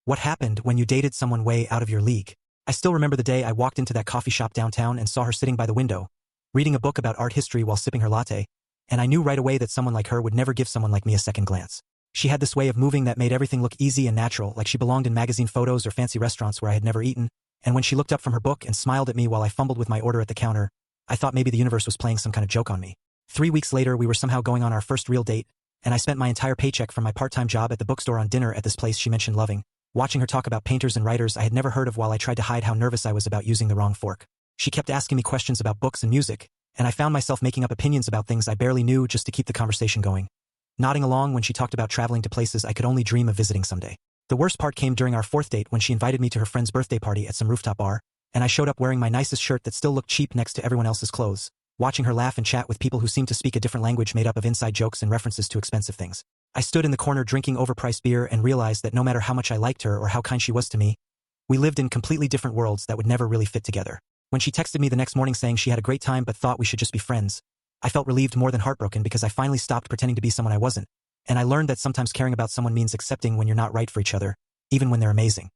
What happened when you dated someone way out of your league? I still remember the day I walked into that coffee shop downtown and saw her sitting by the window, reading a book about art history while sipping her latte, and I knew right away that someone like her would never give someone like me a second glance. She had this way of moving that made everything look easy and natural, like she belonged in magazine photos or fancy restaurants where I had never eaten, and when she looked up from her book and smiled at me while I fumbled with my order at the counter, I thought maybe the universe was playing some kind of joke on me. 3 weeks later, we were somehow going on our first real date, and I spent my entire paycheck from my part-time job at the bookstore on dinner at this place she mentioned loving, watching her talk about painters and writers I had never heard of while I tried to hide how nervous I was about using the wrong fork. She kept asking me questions about books and music, and I found myself making up opinions about things I barely knew just to keep the conversation going, nodding along when she talked about traveling to places I could only dream of visiting someday. The worst part came during our 4th date when she invited me to her friend's birthday party at some rooftop bar, and I showed up wearing my nicest shirt that still looked cheap next to everyone else's clothes, watching her laugh and chat with people who seemed to speak a different language made up of inside jokes and references to expensive things. I stood in the corner drinking overpriced beer and realized that no matter how much I liked her or how kind she was to me, we lived in completely different worlds that would never really fit together. When she texted me the next morning saying she had a great time but thought we should just be friends, I felt relieved more than heartbroken because I finally stopped pretending to be someone I wasn't, and I learned that sometimes caring about someone means accepting when you're not right for each other, even when they're amazing.